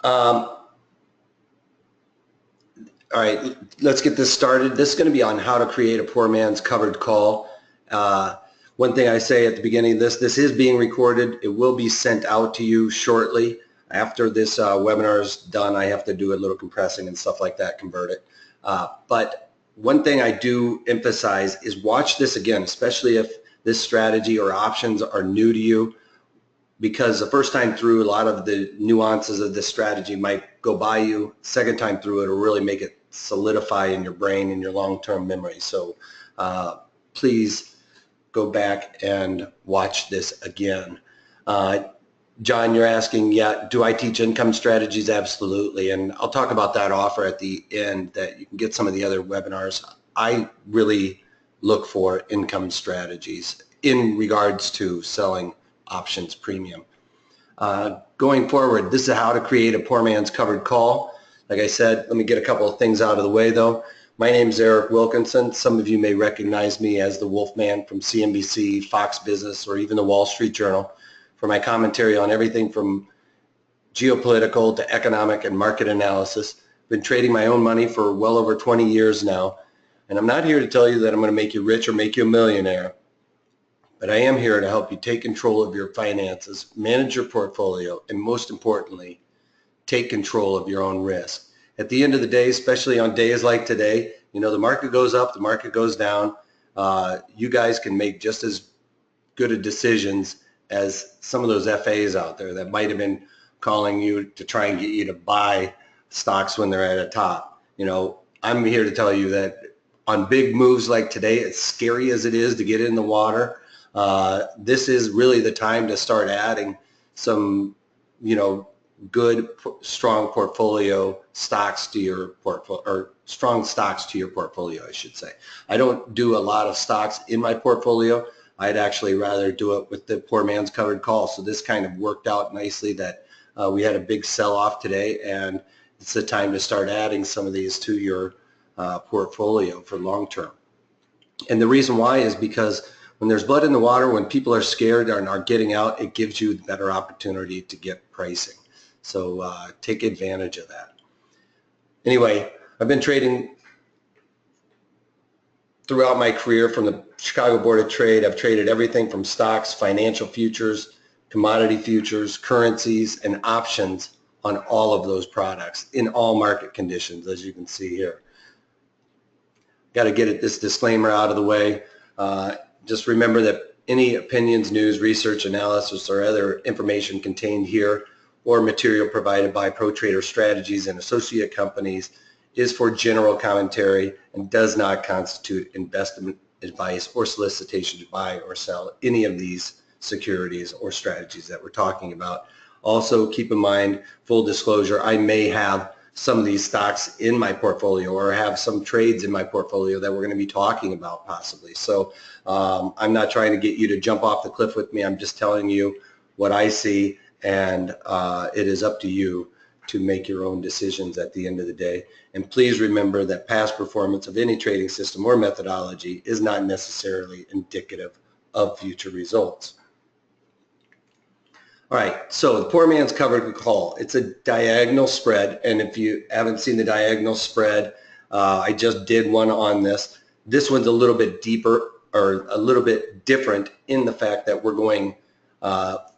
All right, let's get this started. This is going to be on how to create a poor man's covered call. One thing I say at the beginning of this is being recorded. It will be sent out to you shortly. After this webinar is done, I have to do a little compressing and stuff like that, convert it. But one thing I do emphasize is watch this again, especially if this strategy or options are new to you, because the first time through, a lot of the nuances of this strategy might go by you. Second time through, it'll really make it solidify in your brain and your long-term memory. So please go back and watch this again. John, you're asking, yeah, do I teach income strategies? Absolutely. And I'll talk about that offer at the end, that you can get some of the other webinars. I really look for income strategies in regards to selling options premium. Going forward, this is how to create a poor man's covered call. Like I said, let me get a couple of things out of the way though. My name is Eric Wilkinson. Some of you may recognize me as the Wolfman from CNBC, Fox Business, or even the Wall Street Journal for my commentary on everything from geopolitical to economic and market analysis. I've been trading my own money for well over 20 years now, and I'm not here to tell you that I'm going to make you rich or make you a millionaire. But I am here to help you take control of your finances, manage your portfolio, and most importantly, take control of your own risk. At the end of the day, especially on days like today, you know, the market goes up, the market goes down. You guys can make just as good a decisions as some of those FAs out there that might have been calling you to try and get you to buy stocks when they're at a top. You know, I'm here to tell you that on big moves like today, as scary as it is to get in the water, this is really the time to start adding some, you know, good, strong portfolio stocks to your portfolio, or strong stocks to your portfolio, I should say. I don't do a lot of stocks in my portfolio. I'd actually rather do it with the poor man's covered call. So this kind of worked out nicely that we had a big sell-off today, and it's the time to start adding some of these to your portfolio for long term. And the reason why is because when there's blood in the water, when people are scared and are getting out, it gives you the better opportunity to get pricing. So take advantage of that. Anyway, I've been trading throughout my career from the Chicago Board of Trade. I've traded everything from stocks, financial futures, commodity futures, currencies, and options on all of those products in all market conditions, as you can see here. Got to get this disclaimer out of the way. Just remember that any opinions, news, research, analysis, or other information contained here or material provided by ProTrader Strategies and associate companies is for general commentary and does not constitute investment advice or solicitation to buy or sell any of these securities or strategies that we're talking about. Also, keep in mind, full disclosure, I may have some of these stocks in my portfolio or have some trades in my portfolio that we're going to be talking about possibly. So I'm not trying to get you to jump off the cliff with me. I'm just telling you what I see, and it is up to you to make your own decisions at the end of the day. And please remember that past performance of any trading system or methodology is not necessarily indicative of future results. All right, so the poor man's covered call. It's a diagonal spread, and if you haven't seen the diagonal spread, I just did one on this. This one's a little bit deeper, or a little bit different in the fact that we're going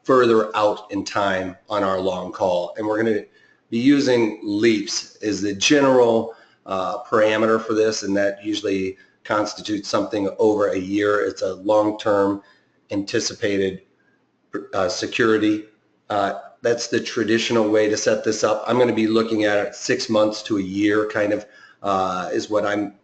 further out in time on our long call, and we're going to be using leaps as the general parameter for this, and that usually constitutes something over a year. It's a long-term anticipated security. That's the traditional way to set this up. I'm going to be looking at it 6 months to a year kind of is what I'm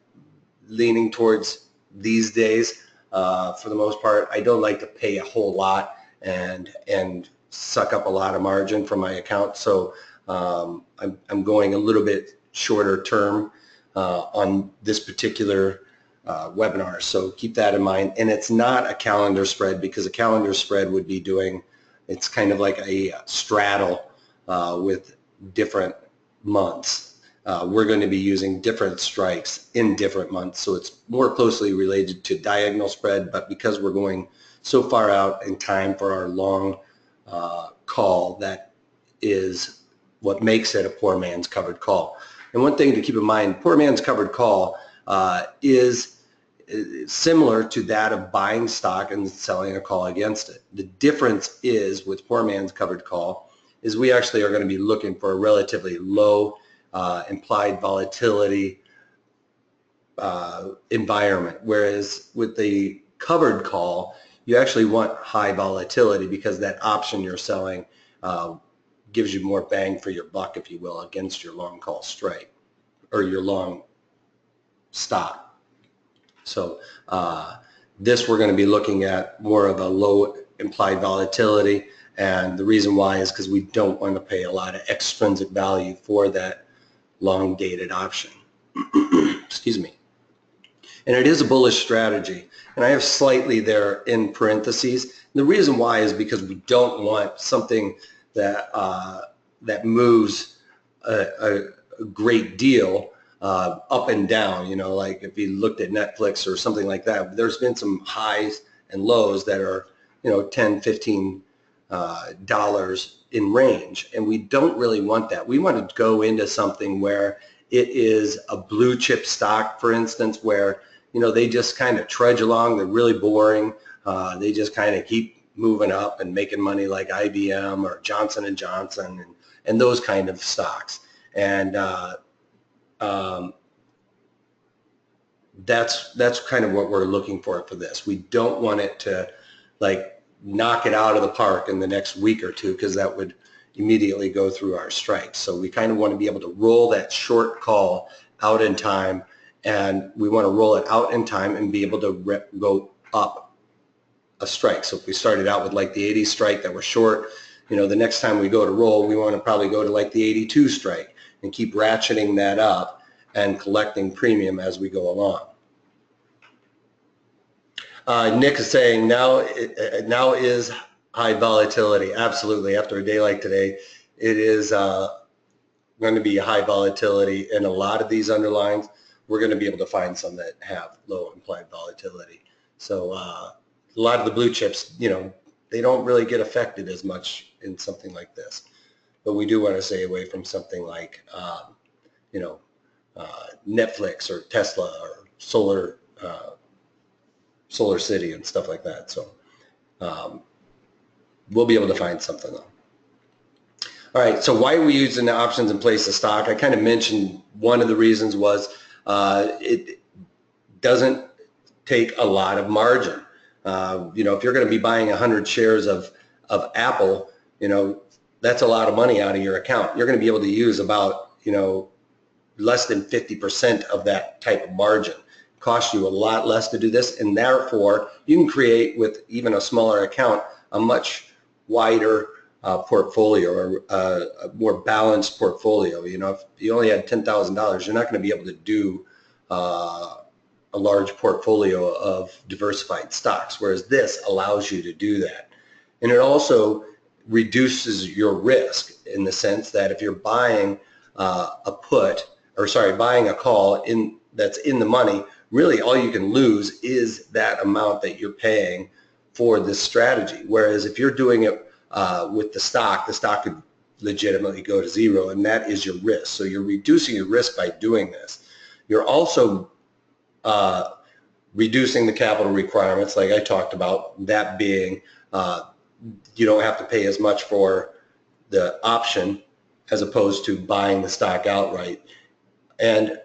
leaning towards these days. For the most part, I don't like to pay a whole lot and suck up a lot of margin from my account. So I'm going a little bit shorter term on this particular webinar, so keep that in mind. And it's not a calendar spread, because a calendar spread would be doing, it's kind of like a straddle with different months. We're going to be using different strikes in different months, so it's more closely related to diagonal spread, but because we're going so far out in time for our long call, that is what makes it a poor man's covered call. And one thing to keep in mind, poor man's covered call is similar to that of buying stock and selling a call against it. The difference is with poor man's covered call is we actually are going to be looking for a relatively low implied volatility environment, whereas with the covered call you actually want high volatility because that option you're selling gives you more bang for your buck, if you will, against your long call strike or your long stop. So this we're going to be looking at more of a low implied volatility, and the reason why is because we don't want to pay a lot of extrinsic value for that long dated option. Excuse me. And it is a bullish strategy, and I have slightly there in parentheses. And the reason why is because we don't want something that that moves a great deal up and down. You know, like if you looked at Netflix or something like that, there's been some highs and lows that are, you know, $10, $15 dollars in range, and we don't really want that. We want to go into something where it is a blue chip stock, for instance, where, you know, they just kind of trudge along. They're really boring. They just kind of keep moving up and making money, like IBM or Johnson & Johnson and those kind of stocks. And that's kind of what we're looking for this. We don't want it to like knock it out of the park in the next week or two, because that would immediately go through our strikes. So we kind of want to be able to roll that short call out in time, and we want to roll it out in time and be able to go up a strike. So if we started out with like the 80 strike that we're short, you know, the next time we go to roll, we want to probably go to like the 82 strike and keep ratcheting that up and collecting premium as we go along. Nick is saying now is high volatility. Absolutely. After a day like today, it is going to be high volatility in a lot of these underlines. We're going to be able to find some that have low implied volatility. So a lot of the blue chips, you know, they don't really get affected as much in something like this. But we do want to stay away from something like, you know, Netflix or Tesla or Solar City and stuff like that. So we'll be able to find something though. All right, so why are we using the options in place of stock? I kind of mentioned one of the reasons was it doesn't take a lot of margin. You know, if you're going to be buying 100 shares of Apple, you know, that's a lot of money out of your account. You're going to be able to use about, you know, less than 50% of that type of margin. It costs you a lot less to do this, and therefore you can create with even a smaller account a much wider portfolio, or a more balanced portfolio. You know, if you only had $10,000, you're not going to be able to do a large portfolio of diversified stocks, whereas this allows you to do that. And it also reduces your risk in the sense that if you're buying buying a call that's in the money, really all you can lose is that amount that you're paying for this strategy. Whereas if you're doing it with the stock could legitimately go to zero, and that is your risk. So you're reducing your risk by doing this. You're also reducing the capital requirements, like I talked about, that being you don't have to pay as much for the option as opposed to buying the stock outright. And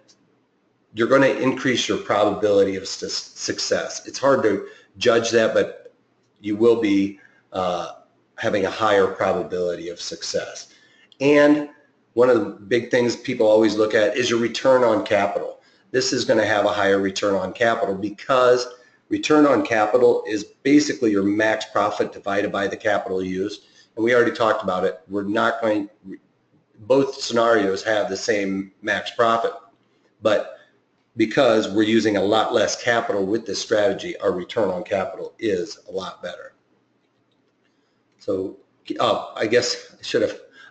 you're going to increase your probability of success. It's hard to judge that, but you will be having a higher probability of success. And one of the big things people always look at is your return on capital. This is going to have a higher return on capital because return on capital is basically your max profit divided by the capital used. And we already talked about it. We're not going, both scenarios have the same max profit, but because we're using a lot less capital with this strategy, our return on capital is a lot better. So I guess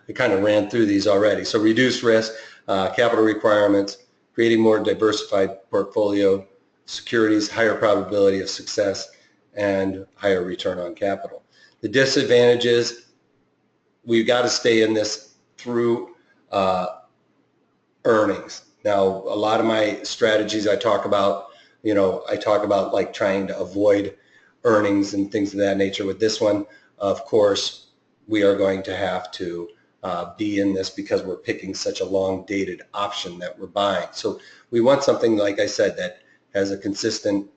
I kind of ran through these already. So reduced risk, capital requirements, creating more diversified portfolio, securities, higher probability of success, and higher return on capital. The disadvantages, we've got to stay in this through earnings. Now, a lot of my strategies I talk about, like trying to avoid earnings and things of that nature. With this one, of course, we are going to have to be in this because we're picking such a long dated option that we're buying. So we want something, like I said, that has a consistent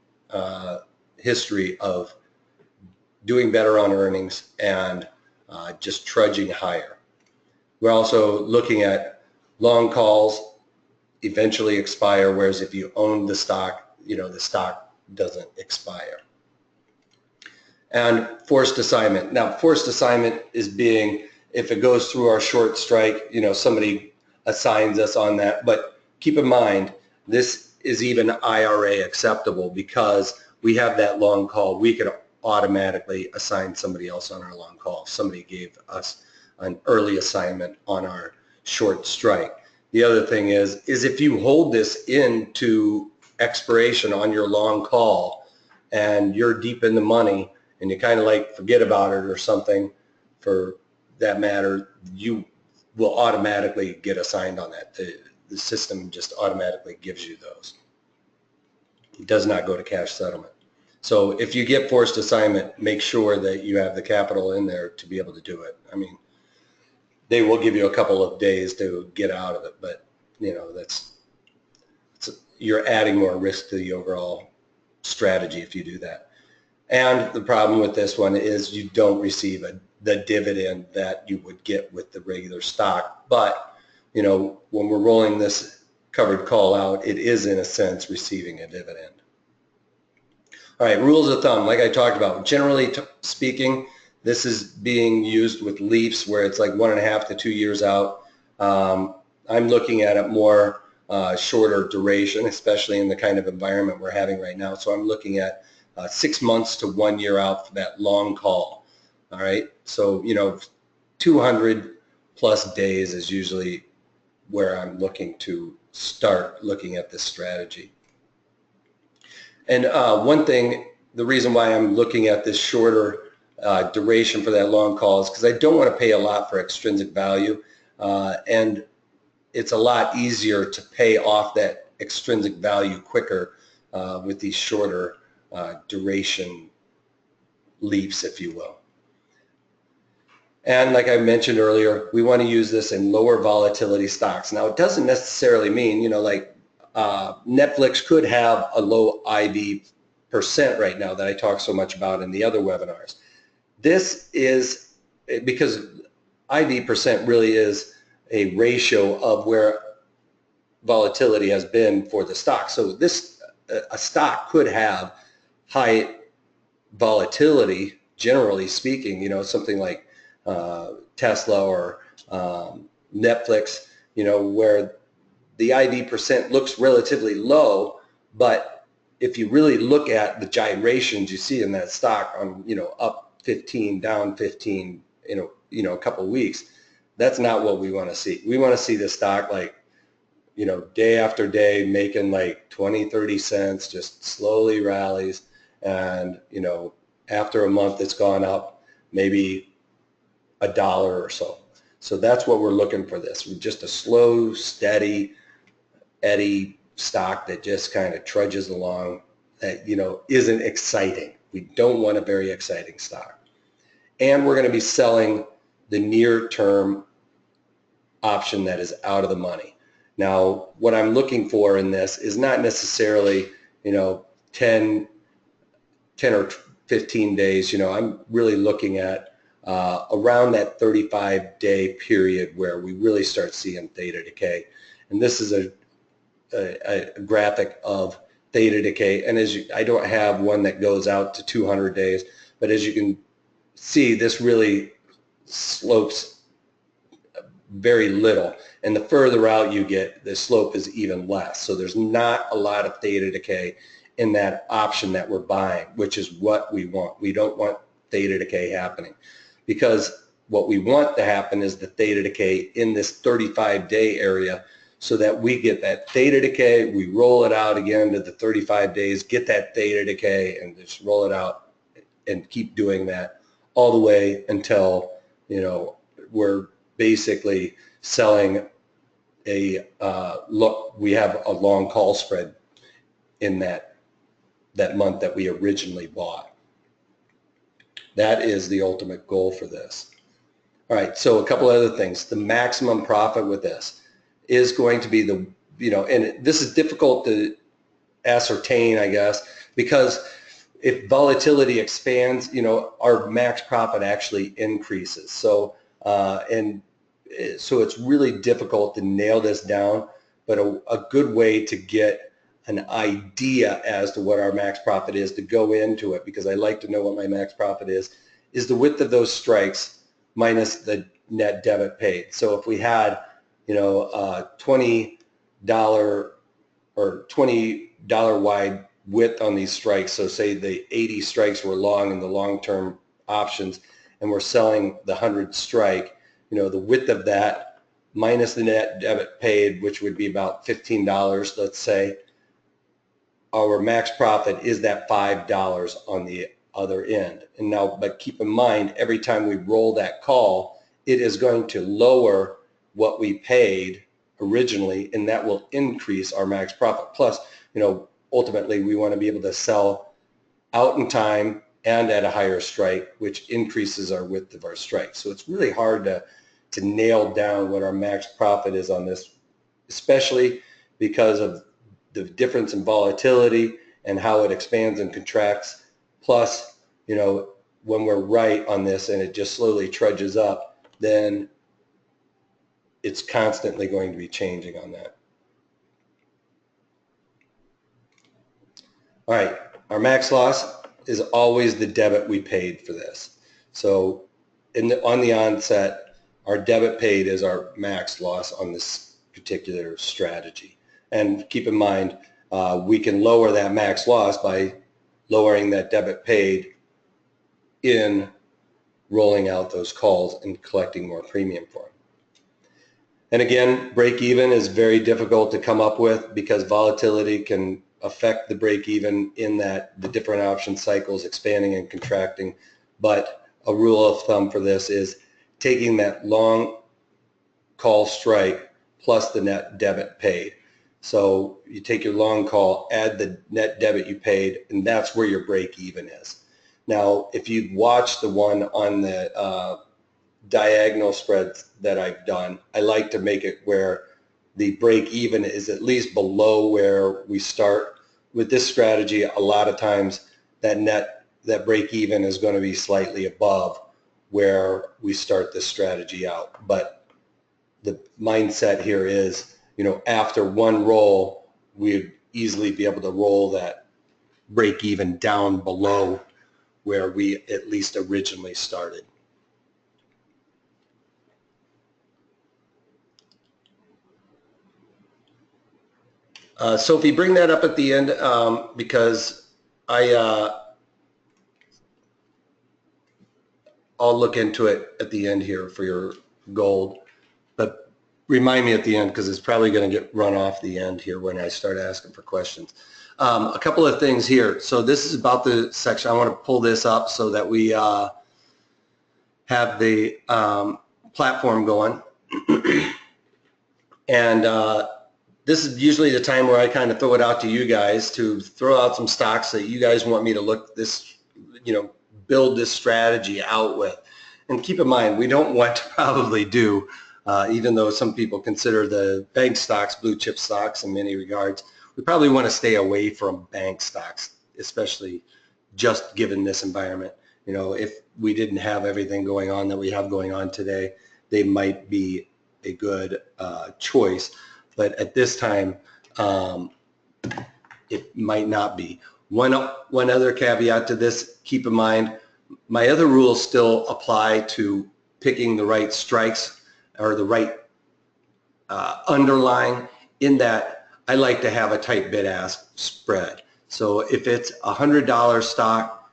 history of doing better on earnings and just trudging higher. We're also looking at long calls eventually expire, whereas if you own the stock, the stock doesn't expire. And forced assignment. Now, forced assignment is being, if it goes through our short strike, somebody assigns us on that. But keep in mind, this is even IRA acceptable because we have that long call. We could automatically assign somebody else on our long call. Somebody gave us an early assignment on our short strike. The other thing is if you hold this into expiration on your long call and you're deep in the money and you kind of like forget about it or something, for that matter, you will automatically get assigned on that. The system just automatically gives you those. It does not go to cash settlement. So if you get forced assignment, make sure that you have the capital in there to be able to do it. I mean, they will give you a couple of days to get out of it, but you're adding more risk to the overall strategy if you do that. And the problem with this one is you don't receive the dividend that you would get with the regular stock. But, when we're rolling this covered call out, it is in a sense receiving a dividend. All right, rules of thumb, like I talked about, generally speaking, this is being used with leafs where it's like 1.5 to 2 years out. I'm looking at it more shorter duration, especially in the kind of environment we're having right now. So I'm looking at 6 months to 1 year out for that long call. All right, so 200 plus days is usually where I'm looking to start looking at this strategy. And one thing, the reason why I'm looking at this shorter duration for that long call is because I don't want to pay a lot for extrinsic value, and it's a lot easier to pay off that extrinsic value quicker with these shorter duration leaps, if you will. And like I mentioned earlier, we want to use this in lower volatility stocks. Now, it doesn't necessarily mean, like Netflix could have a low IV percent right now that I talk so much about in the other webinars. This is because IV percent really is a ratio of where volatility has been for the stock. So a stock could have high volatility, generally speaking, something like Tesla or Netflix, where the IV percent looks relatively low, but if you really look at the gyrations you see in that stock on, up 15, down 15, a couple of weeks, that's not what we want to see. We want to see the stock like, day after day making like 20, 30 cents, just slowly rallies. And, after a month, it's gone up maybe $1 or so. So that's what we're looking for this. Just a slow, steady, eddy stock that just kind of trudges along that, isn't exciting. We don't want a very exciting stock. And we're going to be selling the near-term option that is out of the money. Now, what I'm looking for in this is not necessarily, 10 or 15 days. I'm really looking at around that 35-day period where we really start seeing theta decay. And this is a graphic of theta decay. And I don't have one that goes out to 200 days, but as you can see, this really slopes very little. And the further out you get, the slope is even less. So there's not a lot of theta decay in that option that we're buying, which is what we want. We don't want theta decay happening, because what we want to happen is the theta decay in this 35-day area, so that we get that theta decay, we roll it out again to the 35 days, get that theta decay, and just roll it out and keep doing that all the way until, we're basically selling we have a long call spread in that month that we originally bought. That is the ultimate goal for this. All right, so a couple other things. The maximum profit with this is going to be the, and this is difficult to ascertain, I guess, because if volatility expands, our max profit actually increases. So, so it's really difficult to nail this down, but a good way to get an idea as to what our max profit is, to go into it, because I like to know what my max profit is the width of those strikes minus the net debit paid. So if we had, $20 or $20 wide width on these strikes, so say the 80 strikes were long in the long-term options, and we're selling the 100 strike, the width of that minus the net debit paid, which would be about $15, let's say, our max profit is that $5 on the other end. And now, but keep in mind, every time we roll that call, it is going to lower what we paid originally, and that will increase our max profit. Plus, ultimately we want to be able to sell out in time and at a higher strike, which increases our width of our strike. So it's really hard to nail down what our max profit is on this, especially because of the difference in volatility and how it expands and contracts. Plus, when we're right on this and it just slowly trudges up, then it's constantly going to be changing on that. All right, our max loss is always the debit we paid for this. So on the onset, our debit paid is our max loss on this particular strategy. And keep in mind, we can lower that max loss by lowering that debit paid in rolling out those calls and collecting more premium for them. And again, break even is very difficult to come up with because volatility can affect the break even in that the different option cycles expanding and contracting. But a rule of thumb for this is taking that long call strike plus the net debit paid. So you take your long call, add the net debit you paid, and that's where your break even is. Now, if you watch the one on the diagonal spreads that I've done, I like to make it where the break even is at least below where we start. With this strategy, a lot of times that break even is going to be slightly above where we start this strategy out. But the mindset here is, after one roll, we'd easily be able to roll that break even down below where we at least originally started. So if you bring that up at the end, because I'll look into it at the end here for your gold, but remind me at the end because it's probably going to get run off the end here when I start asking for questions. A couple of things here. So this is about the section. I want to pull this up so that we have the platform going. And this is usually the time where I kind of throw it out to you guys to throw out some stocks that you guys want me to look this, build this strategy out with. And keep in mind, we don't want to probably do, even though some people consider the bank stocks blue chip stocks in many regards, we probably want to stay away from bank stocks, especially just given this environment. If we didn't have everything going on that we have going on today, they might be a good choice. But at this time, it might not be. One other caveat to this, keep in mind, my other rules still apply to picking the right strikes or the right underlying, in that I like to have a tight bid-ask spread. So if it's $100 stock,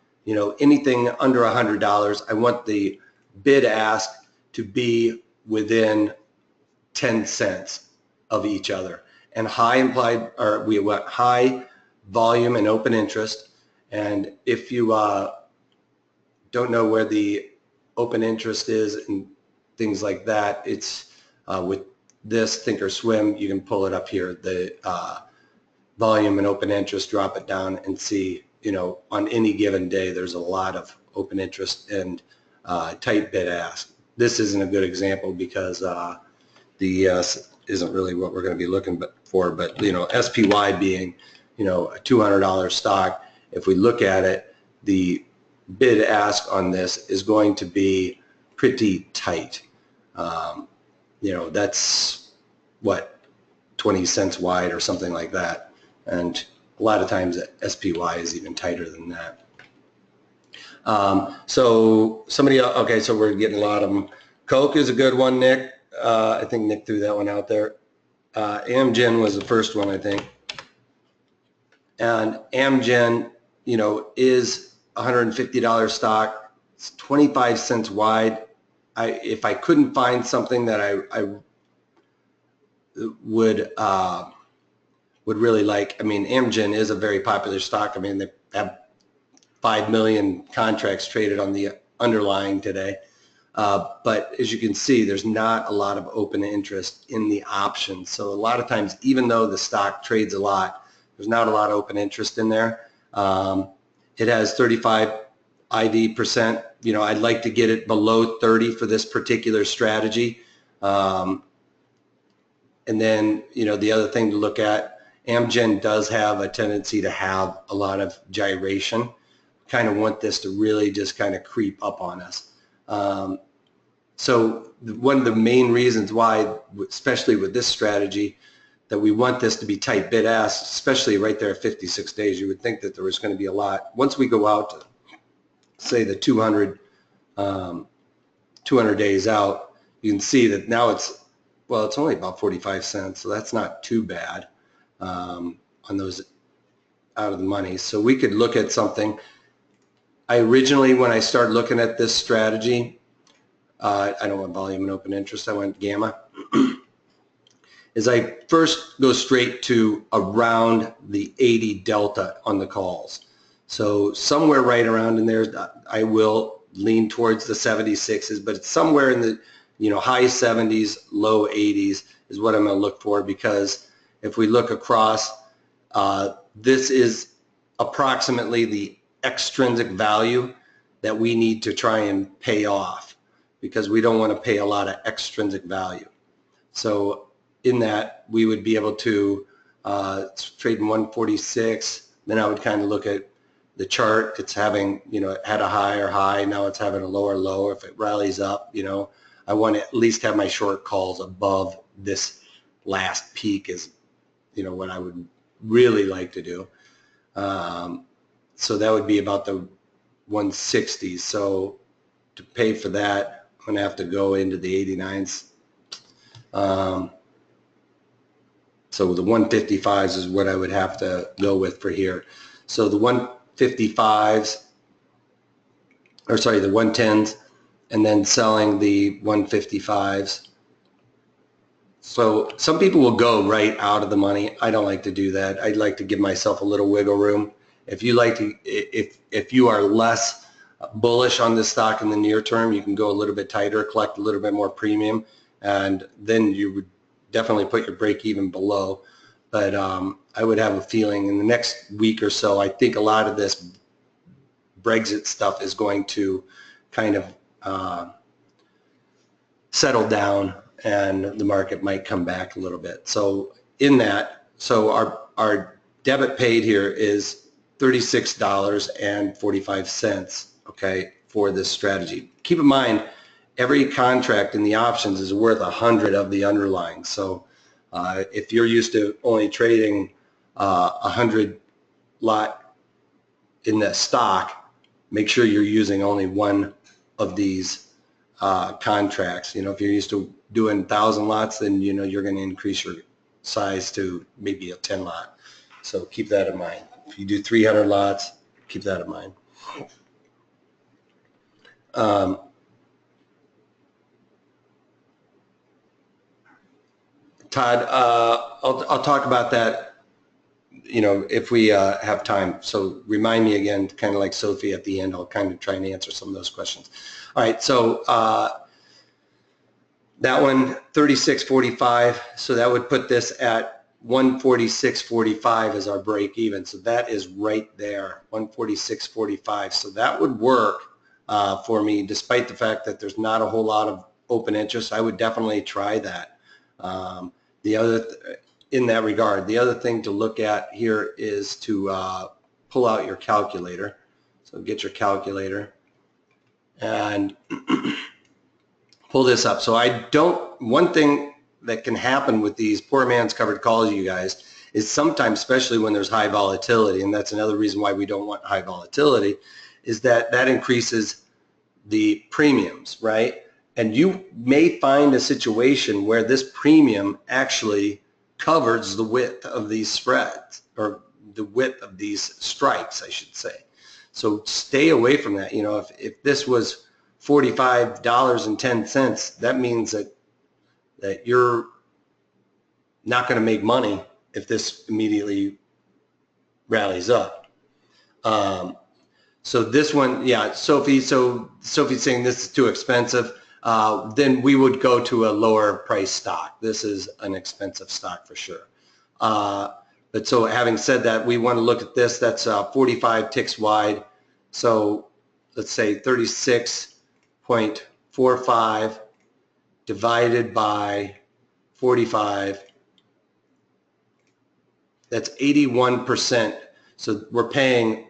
anything under $100, I want the bid-ask to be within 10 cents of each other. And we want high volume and open interest. And if you don't know where the open interest is and things like that, it's with this, Thinkorswim, you can pull it up here, the volume and open interest, drop it down and see, you know, on any given day there's a lot of open interest and tight bid ask. This isn't a good example because the isn't really what we're going to be looking for, but you know, SPY being, you know, a $200 stock, if we look at it, the bid ask on this is going to be pretty tight. You know, that's what, 20 cents wide or something like that, and a lot of times SPY is even tighter than that. So somebody, okay, so we're getting a lot of them. Coke is a good one, Nick. I think Nick threw that one out there. Amgen was the first one, I think. And Amgen, you know, is $150 stock. It's 25 cents wide. If I couldn't find something that I would really like, I mean, Amgen is a very popular stock. I mean, they have 5 million contracts traded on the underlying today. But as you can see, there's not a lot of open interest in the options. So a lot of times, even though the stock trades a lot, there's not a lot of open interest in there. It has 35 IV%. You know, I'd like to get it below 30 for this particular strategy. And then, you know, the other thing to look at, Amgen does have a tendency to have a lot of gyration. Kind of want this to really just kind of creep up on us. So one of the main reasons why, especially with this strategy, that we want this to be tight bid ask, especially right there at 56 days, you would think that there was going to be a lot. Once we go out to, say, the 200 days out, you can see that now it's, well, it's only about 45 cents, so that's not too bad on those out of the money. So we could look at something. I originally, when I started looking at this strategy, I don't want volume and open interest, I went gamma, is I first go straight to around the 80 delta on the calls. So somewhere right around in there, I will lean towards the 76s, but it's somewhere in the, you know, high 70s, low 80s is what I'm going to look for, because if we look across, this is approximately the extrinsic value that we need to try and pay off, because we don't want to pay a lot of extrinsic value. So in that, we would be able to trade in 146. Then I would kind of look at the chart. It's having, you know, it had a higher high, now it's having a lower low. If it rallies up, you know, I want to at least have my short calls above this last peak is, you know, what I would really like to do. So that would be about the 160s. So to pay for that, I'm going to have to go into the 89s. So the 155s is what I would have to go with for here. So the 155s, or sorry, the 110s, and then selling the 155s. So some people will go right out of the money. I don't like to do that. I'd like to give myself a little wiggle room. If you like to, if you are less bullish on this stock in the near term, you can go a little bit tighter, collect a little bit more premium, and then you would definitely put your break even below. But I would have a feeling in the next week or so, I think a lot of this Brexit stuff is going to kind of settle down, and the market might come back a little bit. So in that, so our debit paid here is $36.45, okay, for this strategy. Keep in mind, every contract in the options is worth 100 of the underlying. So if you're used to only trading 100 lot in the stock, make sure you're using only one of these contracts. You know, if you're used to doing 1,000 lots, then you know you're going to increase your size to maybe a 10 lot. So keep that in mind. If you do 300 lots, keep that in mind. Todd, I'll talk about that, you know, if we have time. So remind me again, kind of like Sophie at the end, I'll kind of try and answer some of those questions. All right, so That one 36.45, so that would put this at 146.45 as our break even. So that is right there, 146.45. So that would work for me, despite the fact that there's not a whole lot of open interest. I would definitely try that. In that regard, the other thing to look at here is to pull out your calculator. So get your calculator and pull this up. So one thing that can happen with these poor man's covered calls, you guys, is sometimes, especially when there's high volatility, and that's another reason why we don't want high volatility, is that increases the premiums, right? And you may find a situation where this premium actually covers the width of these spreads, or the width of these strikes, I should say. So stay away from that. You know, if this was $45.10, that means that you're not going to make money if this immediately rallies up. So this one, yeah, Sophie's saying this is too expensive. Then we would go to a lower price stock. This is an expensive stock for sure. But so having said that, we want to look at this. That's 45 ticks wide. So let's say 36.45 divided by 45. That's 81%. So we're paying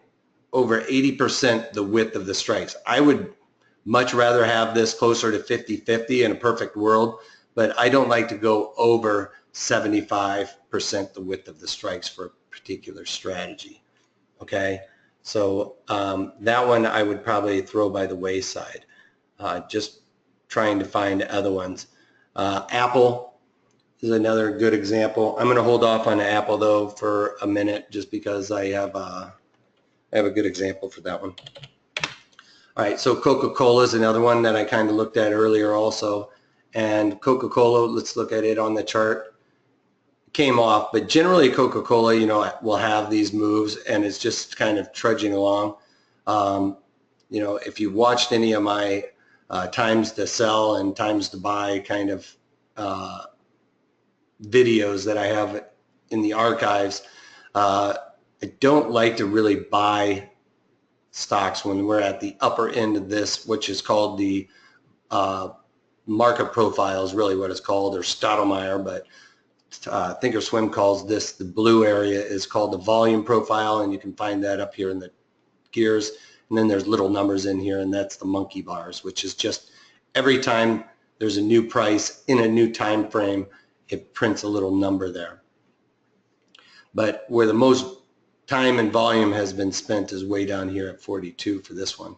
over 80% the width of the strikes. I would much rather have this closer to 50-50 in a perfect world, but I don't like to go over 75% the width of the strikes for a particular strategy. Okay, so that one I would probably throw by the wayside. Just trying to find other ones. Apple is another good example. I'm going to hold off on Apple though for a minute, just because I have a good example for that one. All right, so Coca-Cola is another one that I kind of looked at earlier also. And Coca-Cola, let's look at it on the chart. Came off, but generally Coca-Cola, you know, will have these moves, and it's just kind of trudging along. You know, if you watched any of my times to sell and times to buy kind of videos that I have in the archives, I don't like to really buy stocks when we're at the upper end of this, which is called the market profile, is really what it's called, or Stottlemyre, but Thinkorswim calls this, the blue area is called the volume profile, and you can find that up here in the gears. And then there's little numbers in here, and that's the monkey bars, which is just every time there's a new price in a new time frame, it prints a little number there. But where the most time and volume has been spent is way down here at 42 for this one.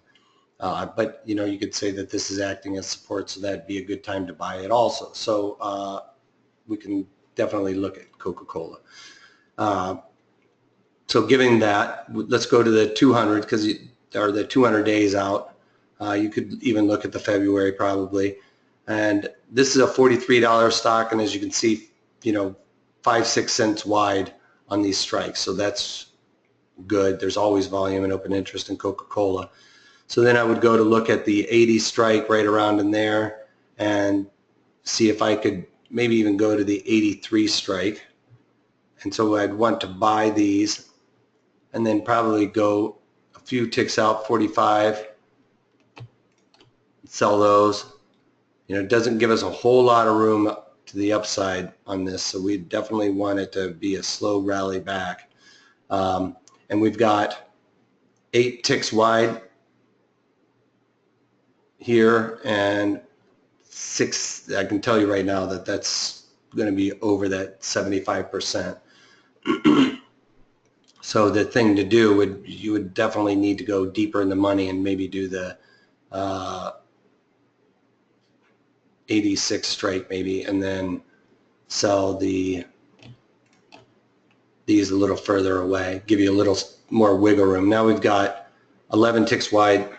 But you know, you could say that this is acting as support, so that'd be a good time to buy it also. So we can definitely look at Coca-Cola. So given that, let's go to the 200, or the 200 days out. You could even look at the February probably. And this is a $43 stock, and as you can see, you know, 5-6 cents wide on these strikes. So that's good. There's always volume and open interest in Coca-Cola. So then I would go to look at the 80 strike right around in there and see if I could maybe even go to the 83 strike. And so I'd want to buy these and then probably go a few ticks out, 45, sell those. You know, it doesn't give us a whole lot of room to the upside on this, so we definitely want it to be a slow rally back. And we've got 8 ticks wide here, and 6, I can tell you right now that that's going to be over that 75%. So the thing to do you would definitely need to go deeper in the money and maybe do the 86 strike maybe, and then sell these a little further away, give you a little more wiggle room. Now we've got 11 ticks wide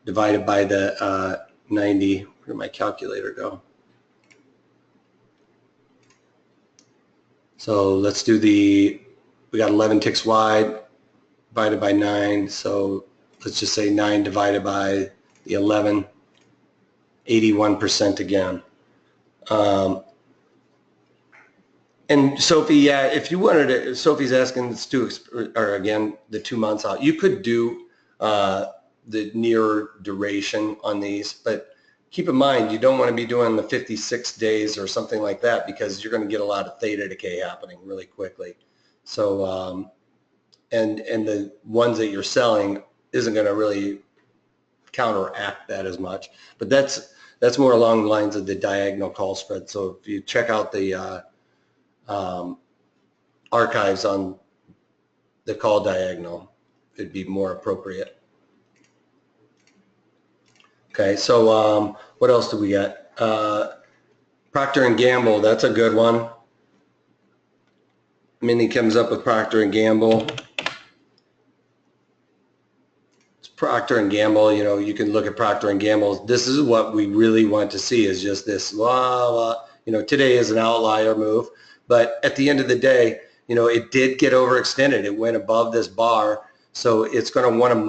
divided by the 90. Where'd my calculator go? So let's do we got 11 ticks wide divided by 9, so let's just say 9 divided by the 11, 81% again. And Sophie, yeah, if you wanted to, Sophie's asking us to, or again, the 2 months out. You could do the near duration on these, but keep in mind, you don't want to be doing the 56 days or something like that, because you're going to get a lot of theta decay happening really quickly. So, and the ones that you're selling isn't going to really counteract that as much. But that's more along the lines of the diagonal call spread. So if you check out the archives on the call diagonal, it'd be more appropriate. Okay, so what else do we got? Procter & Gamble, that's a good one. Minnie comes up with Procter & Gamble. It's Procter & Gamble, you know, you can look at Procter & Gamble. This is what we really want to see, is just this, you know, today is an outlier move. But at the end of the day, you know, it did get overextended. It went above this bar. So it's going to want to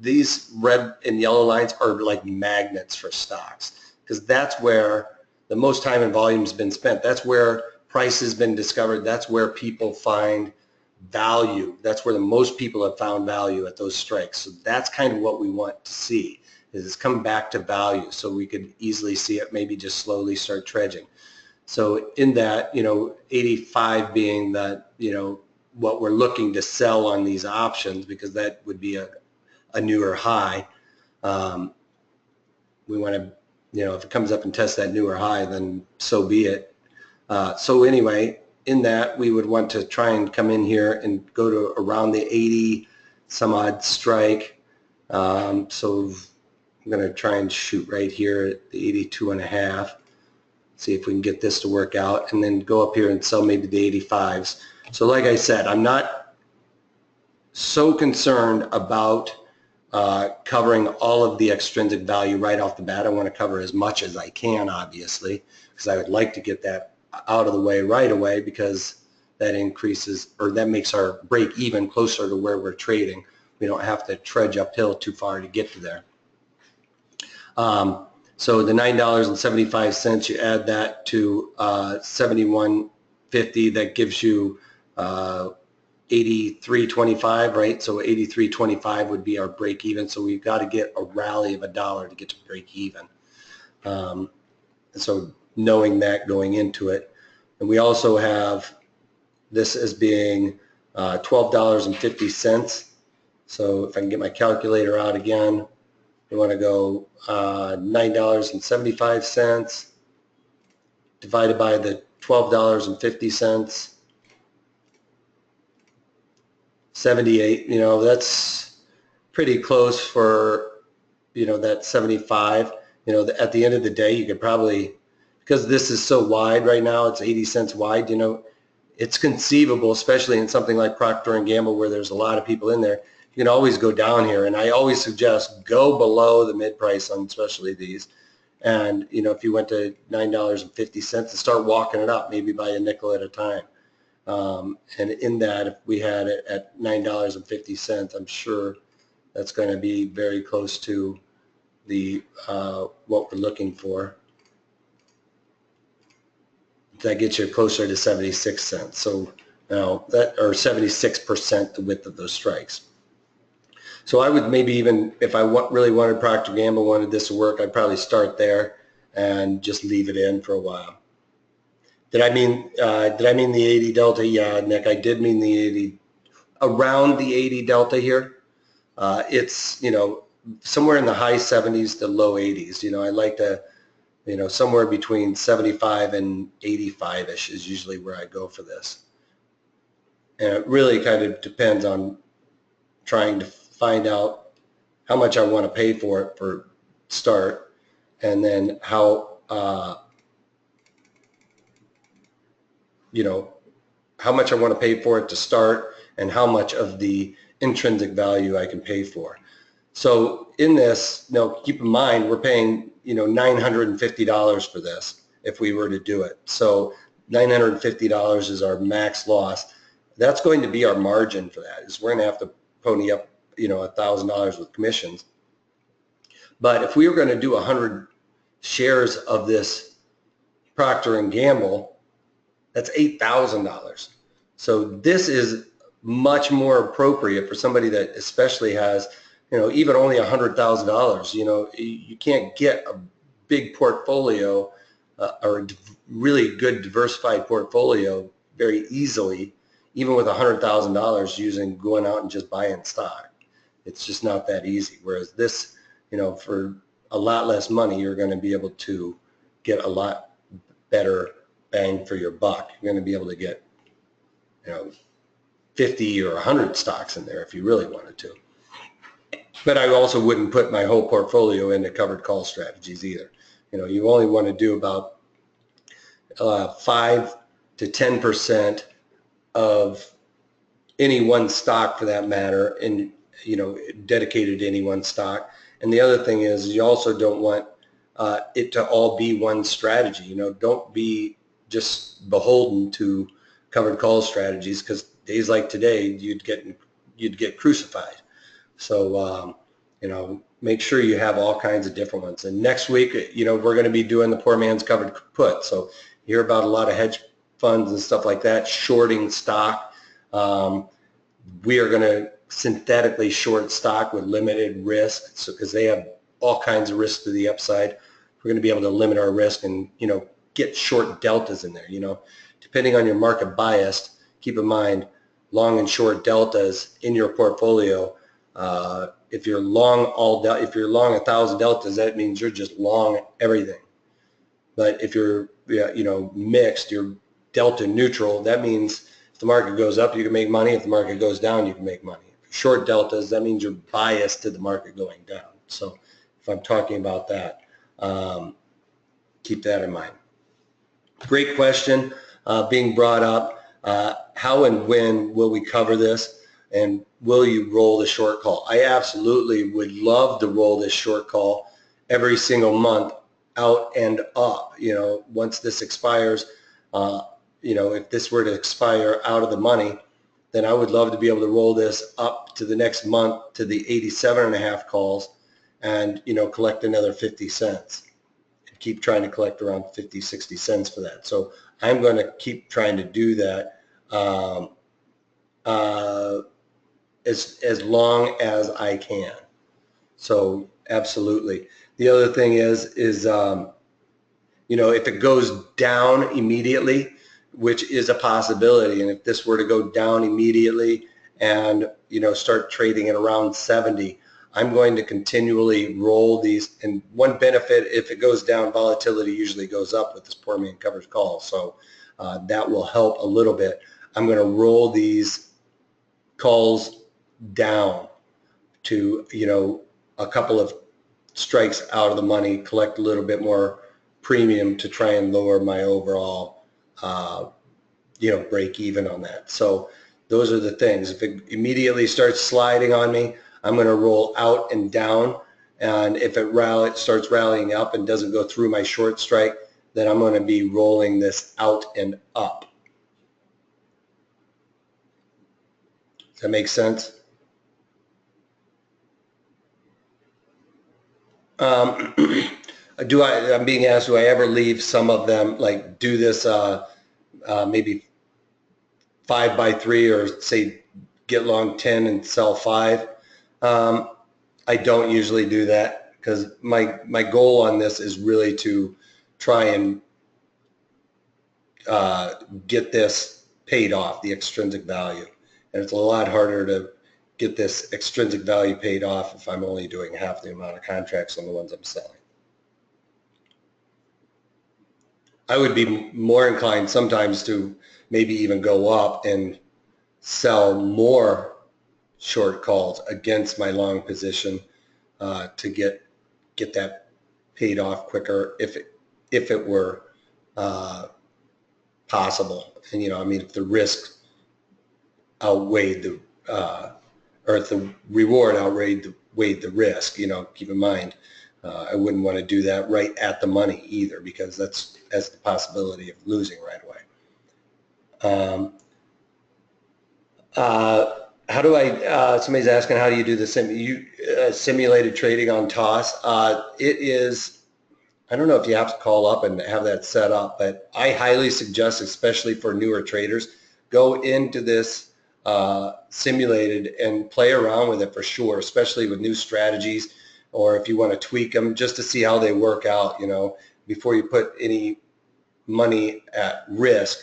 these red and yellow lines are like magnets for stocks, because that's where the most time and volume has been spent. That's where price has been discovered. That's where people find value. That's where the most people have found value at those strikes. So that's kind of what we want to see, is it's come back to value, so we could easily see it maybe just slowly start trudging. So in that, you know, 85 being that, you know, what we're looking to sell on these options, because that would be a newer high. We want to, you know, if it comes up and tests that newer high, then so be it. So anyway, in that, we would want to try and come in here and go to around the 80 some odd strike. So I'm going to try and shoot right here at the 82.5. See if we can get this to work out, and then go up here and sell maybe the 85s. So like I said, I'm not so concerned about covering all of the extrinsic value right off the bat. I want to cover as much as I can, obviously, because I would like to get that out of the way right away, because that increases, or that makes our break even closer to where we're trading. We don't have to trudge uphill too far to get to there. So the $9.75, you add that to 71.50, that gives you 83.25, right? So 83.25 would be our break even. So we've got to get a rally of $1 to get to break even. So knowing that going into it, and we also have this as being $12.50. So if I can get my calculator out again, we want to go $9.75 divided by the $12.50, 78. You know, that's pretty close for, you know, that 75. You know, at the end of the day, you could probably, because this is so wide right now, it's 80 cents wide, you know, it's conceivable, especially in something like Procter & Gamble where there's a lot of people in there. You can always go down here, and I always suggest go below the mid price on especially these. And, you know, if you went to $9.50 and start walking it up, maybe by a nickel at a time. And in that, if we had it at $9.50, I'm sure that's going to be very close to the what we're looking for. That gets you closer to 76 cents. So now that, or 76% the width of those strikes. So I would maybe even, if I really wanted Procter & Gamble, wanted this to work, I'd probably start there and just leave it in for a while. Did I mean the 80 delta? Yeah, Nick, I did mean the 80, around the 80 delta here. It's, you know, somewhere in the high 70s to low 80s. You know, I like to, you know, somewhere between 75 and 85-ish is usually where I go for this. And it really kind of depends on trying to find out how much I want to pay for it for start, and then how, you know, how much I want to pay for it to start, and how much of the intrinsic value I can pay for. So in this, now keep in mind, we're paying, you know, $950 for this if we were to do it. So $950 is our max loss. That's going to be our margin for that, is we're going to have to pony up, you know, $1,000 with commissions. But if we were going to do 100 shares of this Procter and Gamble, that's $8,000. So this is much more appropriate for somebody that especially has, even only $100,000. You can't get a big portfolio or a really good diversified portfolio very easily, even with $100,000 going out and just buying stock. It's just not that easy. Whereas this, for a lot less money, you're going to be able to get a lot better bang for your buck. You're going to be able to get, 50 or 100 stocks in there if you really wanted to. But I also wouldn't put my whole portfolio into covered call strategies either. You only want to do about 5 to 10% of any one stock, for that matter, and dedicated to any one stock. And the other thing is, you also don't want it to all be one strategy. Don't be just beholden to covered call strategies, because days like today you'd get crucified. So make sure you have all kinds of different ones. And next week, we're going to be doing the poor man's covered put. So you hear about a lot of hedge funds and stuff like that shorting stock. We are going to synthetically short stock with limited risk, so because they have all kinds of risks to the upside. We're going to be able to limit our risk and get short deltas in there. Depending on your market bias, keep in mind long and short deltas in your portfolio. If you're long if you're long 1,000 deltas, that means you're just long everything. But if you're mixed, you're delta neutral, that means if the market goes up, you can make money. If the market goes down, you can make money. Short deltas, that means you're biased to the market going down. So if I'm talking about that, keep that in mind. Great question being brought up. How and when will we cover this? And will you roll the short call? I absolutely would love to roll this short call every single month out and up. Once this expires, if this were to expire out of the money, then I would love to be able to roll this up to the next month to the 87.5 calls and, collect another 50 cents. And keep trying to collect around 50, 60 cents for that. So I'm going to keep trying to do that as long as I can. So absolutely. The other thing is if it goes down immediately, which is a possibility, and if this were to go down immediately and start trading at around 70, I'm going to continually roll these. And one benefit, if it goes down, volatility usually goes up with this poor man covers call, so that will help a little bit. I'm going to roll these calls down to a couple of strikes out of the money, collect a little bit more premium to try and lower my overall break even on that. So those are the things. If it immediately starts sliding on me, I'm going to roll out and down, and if it starts rallying up and doesn't go through my short strike, then I'm going to be rolling this out and up. Does that make sense? I'm being asked, do I ever leave some of them, like do this maybe 5 by 3, or say get long 10 and sell 5? I don't usually do that, because my goal on this is really to try and get this paid off, the extrinsic value. And it's a lot harder to get this extrinsic value paid off if I'm only doing half the amount of contracts on the ones I'm selling. I would be more inclined sometimes to maybe even go up and sell more short calls against my long position to get that paid off quicker if it were possible. And if the risk outweighed the or if the reward outweighed the risk, keep in mind I wouldn't want to do that right at the money either, because that's the possibility of losing right away. How do I, somebody's asking, how do you do the simulated trading on TOS? It is I don't know if you have to call up and have that set up, but I highly suggest, especially for newer traders, go into this simulated and play around with it for sure, especially with new strategies, or if you want to tweak them just to see how they work out, you know, before you put any money at risk.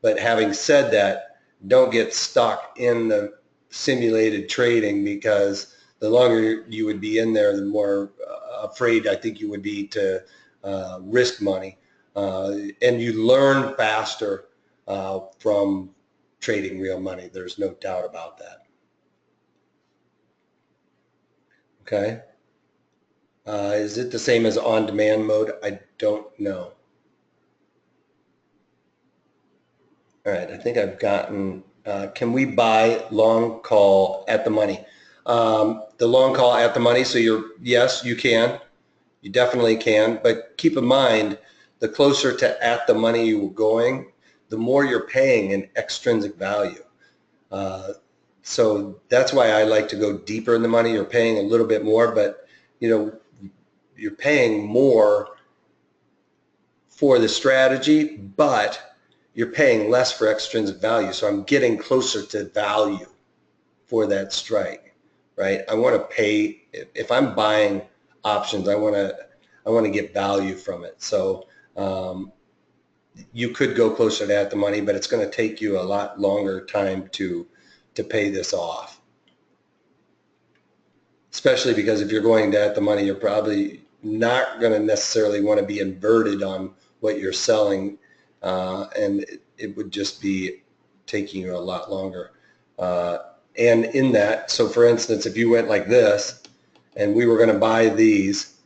But having said that, don't get stuck in the simulated trading, because the longer you would be in there, the more afraid I think you would be to risk money. And you learn faster from trading real money. There's no doubt about that. Okay. Is it the same as on-demand mode? I don't know. All right, I think I've gotten, can we buy long call at the money? The long call at the money, so yes, you can. You definitely can, but keep in mind, the closer to at the money you're going, the more you're paying in extrinsic value. So that's why I like to go deeper in the money. You're paying a little bit more, but you know, you're paying more for the strategy, but you're paying less for extrinsic value. So I'm getting closer to value for that strike, right? I want to pay, if I'm buying options, I want to get value from it. So you could go closer to at the money, but it's going to take you a lot longer time to pay this off. Especially because if you're going to at the money, you're probably not going to necessarily want to be inverted on what you're selling, and it would just be taking you a lot longer. And in that, so for instance, if you went like this, and we were going to buy these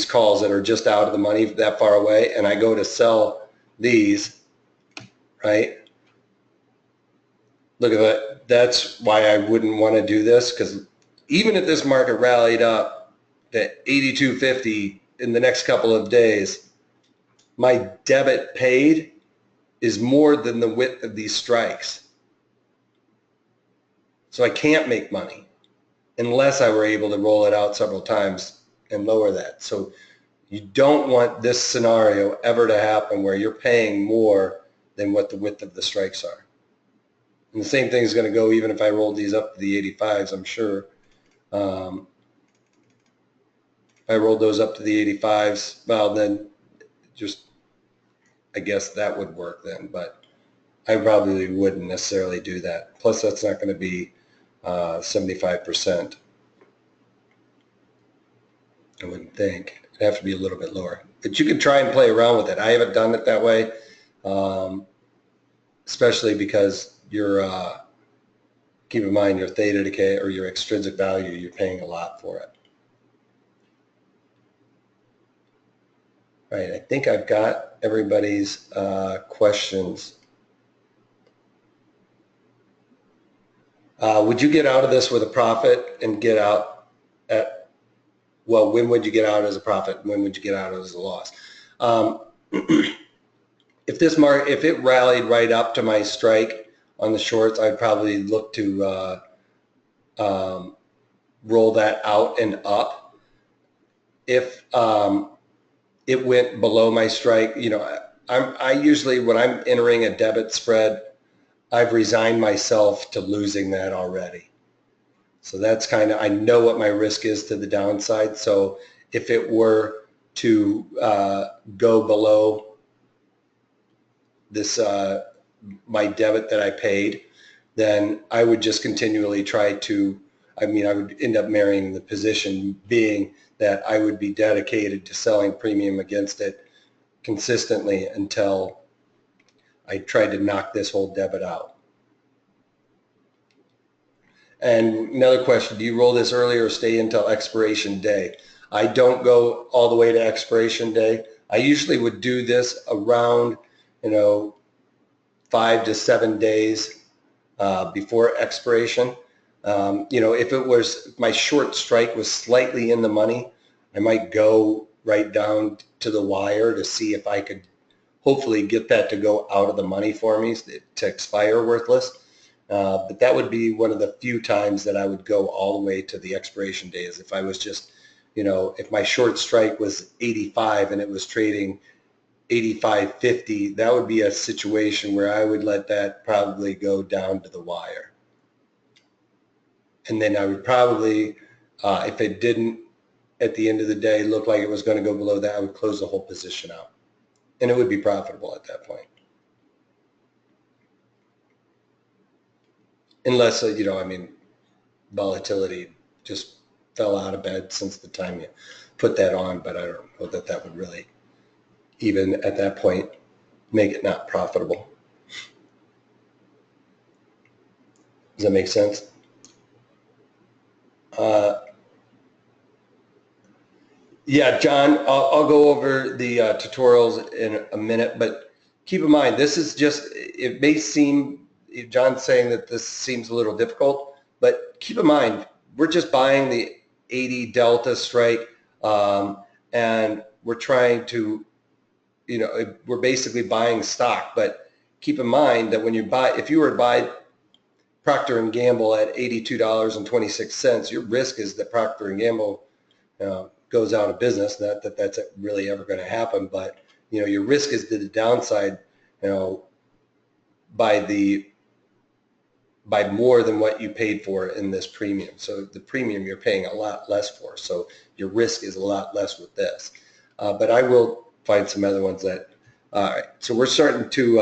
calls that are just out of the money that far away, and I go to sell these, right? Look at that. That's why I wouldn't want to do this, because even if this market rallied up to 82.50 in the next couple of days, my debit paid is more than the width of these strikes. So I can't make money unless I were able to roll it out several times and lower that. So you don't want this scenario ever to happen where you're paying more than what the width of the strikes are. And the same thing is going to go even if I rolled these up to the 85s, I'm sure. If I rolled those up to the 85s, well, then just, I guess that would work then, but I probably wouldn't necessarily do that. Plus, that's not going to be 75%. I wouldn't think. It'd have to be a little bit lower. But you can try and play around with it. I haven't done it that way, especially because you're, keep in mind, your theta decay or your extrinsic value, you're paying a lot for it. All right, I think I've got everybody's questions. Would you get out of this with a profit and get out at, well, when would you get out as a profit? When would you get out as a loss? If this market, if it rallied right up to my strike on the shorts, I'd probably look to roll that out and up. If it went below my strike, you know, I usually, when I'm entering a debit spread, I've resigned myself to losing that already. So that's kind of, I know what my risk is to the downside. So if it were to go below this, my debit that I paid, then I would just continually try to, I mean, I would end up marrying the position being that I would be dedicated to selling premium against it consistently until I tried to knock this whole debit out. And another question, do you roll this early or stay until expiration day? I don't go all the way to expiration day. I usually would do this around, you know, 5 to 7 days before expiration. You know, if it was, my short strike was slightly in the money, I might go right down to the wire to see if I could hopefully get that to go out of the money for me to expire worthless. But that would be one of the few times that I would go all the way to the expiration days if I was just, you know, if my short strike was 85 and it was trading 85.50, that would be a situation where I would let that probably go down to the wire. And then I would probably, if it didn't at the end of the day look like it was going to go below that, I would close the whole position out. And it would be profitable at that point. Unless, you know, I mean, volatility just fell out of bed since the time you put that on, but I don't know that that would really, even at that point, make it not profitable. Does that make sense? Yeah, John, I'll go over the tutorials in a minute, but keep in mind, this is just, it may seem, John's saying that this seems a little difficult, but keep in mind, we're just buying the 80 delta strike, and we're trying to, you know, we're basically buying stock, but keep in mind that when you buy, if you were to buy Procter & Gamble at $82.26, your risk is that Procter & Gamble goes out of business. Not that that's really ever going to happen, but you know, your risk is to the downside, you know, by more than what you paid for in this premium. So the premium you're paying a lot less for. So your risk is a lot less with this. But I will find some other ones that. All right. So we're starting to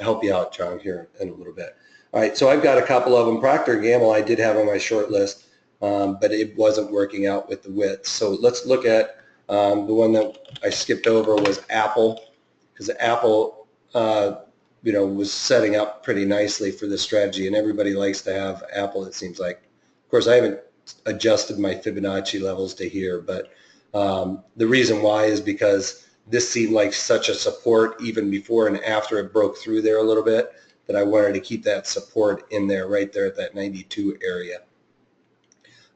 help you out, John, here in a little bit. All right. So I've got a couple of them. Procter & Gamble I did have on my short list. But it wasn't working out with the width. So let's look at the one that I skipped over was Apple, because Apple, you know, was setting up pretty nicely for this strategy, and everybody likes to have Apple, it seems like. Of course, I haven't adjusted my Fibonacci levels to here, but the reason why is because this seemed like such a support even before and after it broke through there a little bit that I wanted to keep that support in there, right there at that 92 area.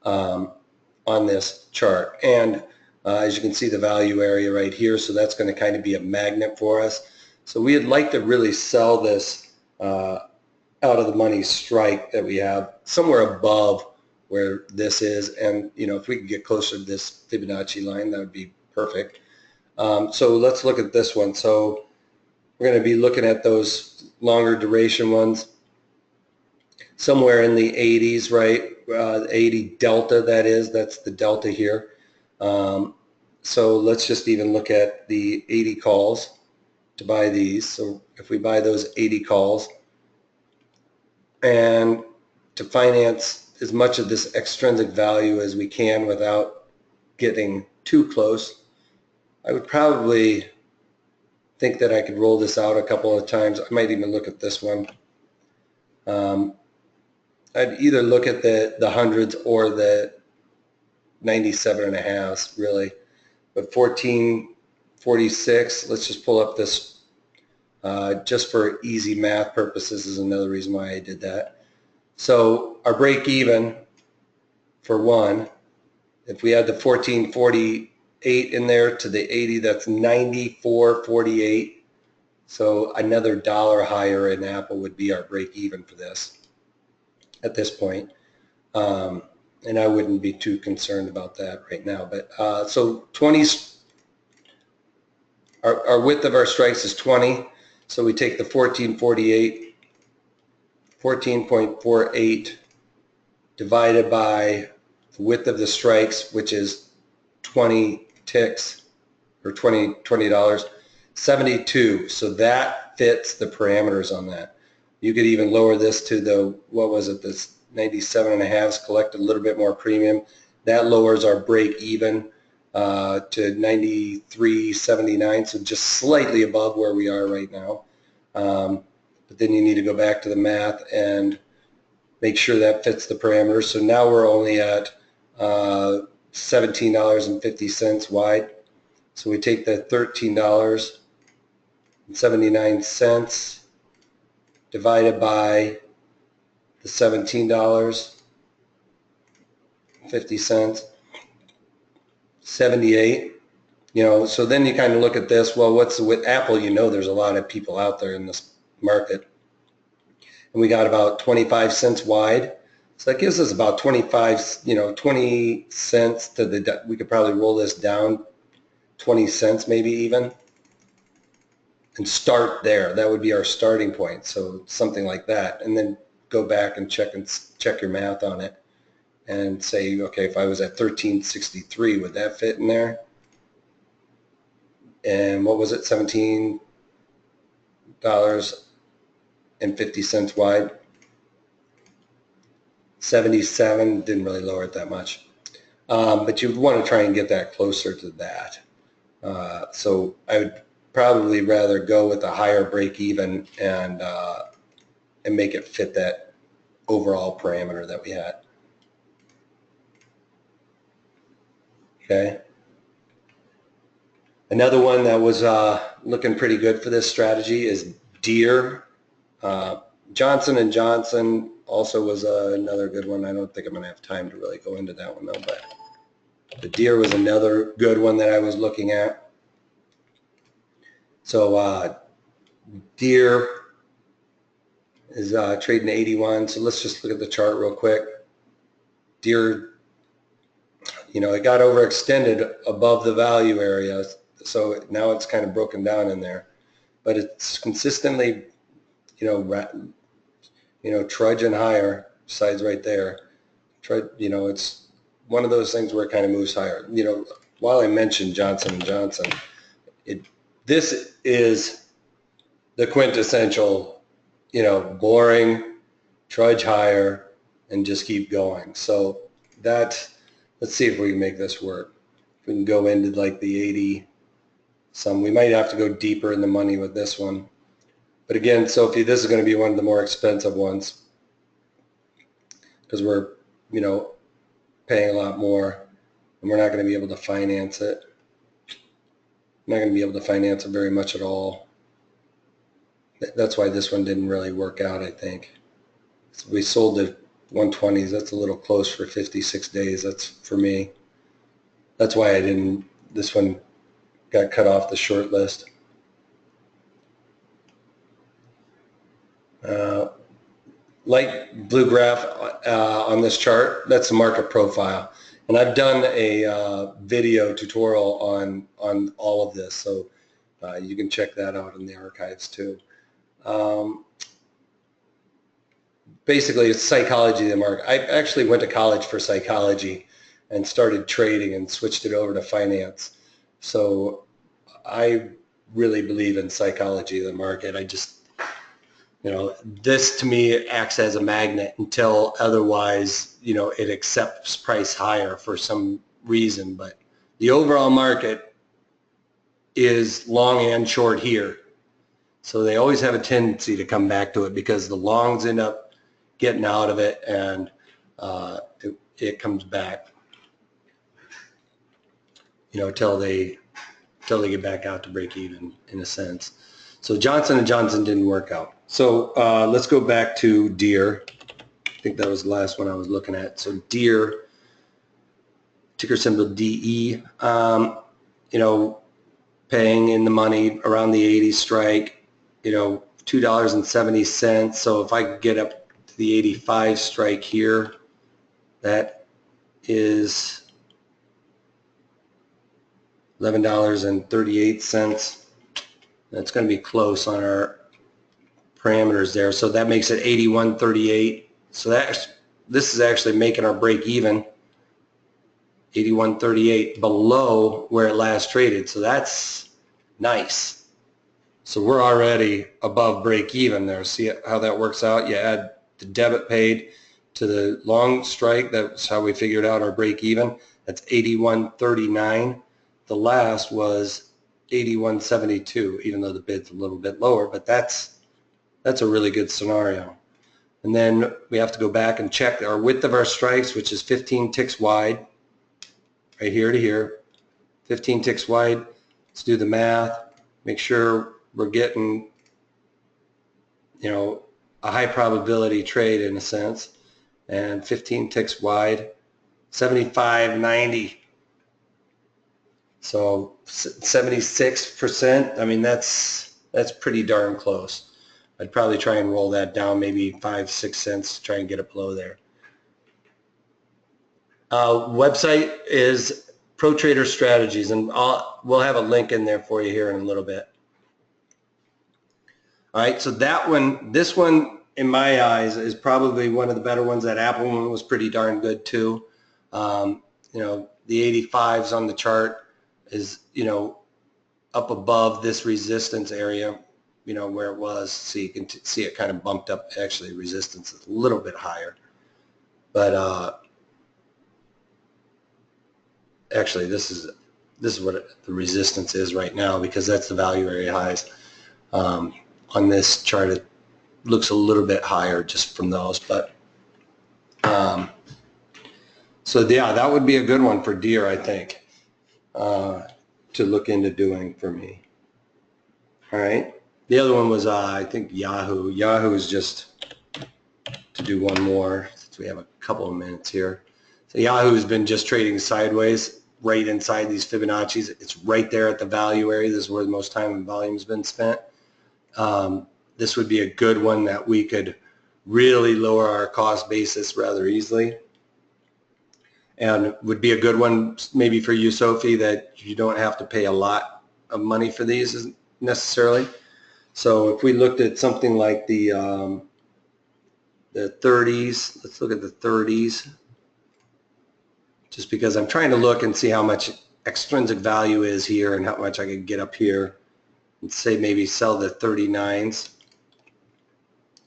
On this chart, and as you can see the value area right here, so that's going to kind of be a magnet for us. So we'd like to really sell this out of the money strike that we have somewhere above where this is, and you know, if we could get closer to this Fibonacci line, that would be perfect. So let's look at this one. So we're going to be looking at those longer duration ones somewhere in the 80s, right? 80 delta, that is, that's the delta here. So let's just even look at the 80 calls to buy these. So if we buy those 80 calls, and to finance as much of this extrinsic value as we can without getting too close, I would probably think that I could roll this out a couple of times. I might even look at this one. I'd either look at the hundreds or the 97.5s, really. But 1446, let's just pull up this just for easy math purposes is another reason why I did that. So our break even for one, if we add the 1448 in there to the 80, that's 94.48. So another $1 higher in Apple would be our break even for this at this point. And I wouldn't be too concerned about that right now. But so 20, our width of our strikes is 20. So we take the 1448, 14.48 divided by the width of the strikes, which is 20 ticks or $20, 72. So that fits the parameters on that. You could even lower this to the, what was it, this 97.5s, collect a little bit more premium. That lowers our break even to 93.79, so just slightly above where we are right now. But then you need to go back to the math and make sure that fits the parameters. So now we're only at $17.50 wide. So we take the $13.79 divided by the $17.50, 78. You know, so then you kind of look at this, well, what's with Apple? You know, there's a lot of people out there in this market. And we got about 25 cents wide. So that gives us about 25, 20 cents to the, we could probably roll this down 20 cents maybe even, and start there. That would be our starting point. So something like that. And then go back and check your math on it and say, okay, if I was at 13.63, would that fit in there? And what was it, $17.50 wide? 77, didn't really lower it that much. But you want to try and get that closer to that. So I would probably rather go with a higher break even and make it fit that overall parameter that we had. Okay. Another one that was looking pretty good for this strategy is Deere. Johnson & Johnson also was another good one. I don't think I'm going to have time to really go into that one though, but the Deere was another good one that I was looking at. So Deere is trading 81. So let's just look at the chart real quick. Deere, it got overextended above the value area. So now it's kind of broken down in there, but it's consistently, trudging higher. Sides right there. It's one of those things where it kind of moves higher. While I mentioned Johnson & Johnson, this is the quintessential, boring, trudge higher, and just keep going. So let's see if we can make this work. If we can go into like the 80 some, we might have to go deeper in the money with this one. But again, Sophie, this is going to be one of the more expensive ones because we're, paying a lot more, and we're not going to be able to finance it. Not going to be able to finance it very much at all. That's why this one didn't really work out, I think. So we sold the 120s. That's a little close for 56 days. That's for me. That's why this one got cut off the short list. Light blue graph on this chart, that's the market profile. And I've done a video tutorial on all of this, so you can check that out in the archives too. Basically, it's psychology of the market. I actually went to college for psychology and started trading and switched it over to finance. So I really believe in psychology of the market. I just, this to me acts as a magnet until otherwise, it accepts price higher for some reason. But the overall market is long and short here. So they always have a tendency to come back to it because the longs end up getting out of it and it comes back, till they get back out to break even in a sense. So Johnson & Johnson didn't work out. So let's go back to Deere. I think that was the last one I was looking at. So Deere, ticker symbol DE, paying in the money around the 80 strike, $2.70. So if I get up to the 85 strike here, that is $11.38. That's going to be close on our parameters there. So that makes it 81.38. So this is actually making our break even, 81.38, below where it last traded. So that's nice. So we're already above break even there. See how that works out? You add the debit paid to the long strike. That's how we figured out our break even. That's 81.39. The last was 81.72, even though the bid's a little bit lower, but that's a really good scenario. And then we have to go back and check our width of our strikes, which is 15 ticks wide, right here to here, 15 ticks wide. Let's do the math, make sure we're getting, a high probability trade in a sense, and 15 ticks wide, 75.90. So 76%, I mean, that's pretty darn close. I'd probably try and roll that down maybe 5-6 cents to try and get it below there. Website is Pro Trader Strategies, and we'll have a link in there for you here in a little bit. All right, so that one, this one in my eyes is probably one of the better ones. That Apple one was pretty darn good too. You know, the 85s on the chart is, you know, up above this resistance area, you know, where it was. So you can see it kind of bumped up. Actually, resistance is a little bit higher, but actually this is what the resistance is right now, because that's the value area highs. On this chart, it looks a little bit higher just from those, but so yeah, that would be a good one for deer, I think, to look into doing for me. All right. The other one was I think Yahoo. Yahoo is just to do one more since we have a couple of minutes here. So Yahoo has been just trading sideways right inside these Fibonacci's. It's right there at the value area. This is where the most time and volume has been spent. This would be a good one that we could really lower our cost basis rather easily, and would be a good one maybe for you, Sophie, that you don't have to pay a lot of money for these necessarily. So if we looked at something like the 30s, let's look at the 30s, just because I'm trying to look and see how much extrinsic value is here and how much I could get up here. Let's say maybe sell the 39s.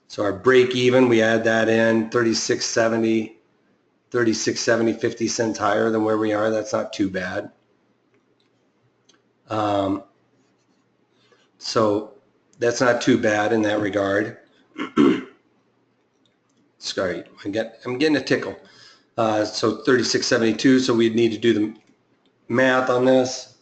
So our break even, we add that in, 36.70, 50 cents higher than where we are. That's not too bad. So that's not too bad in that regard. Sorry, I'm getting a tickle. So 36.72, so we'd need to do the math on this.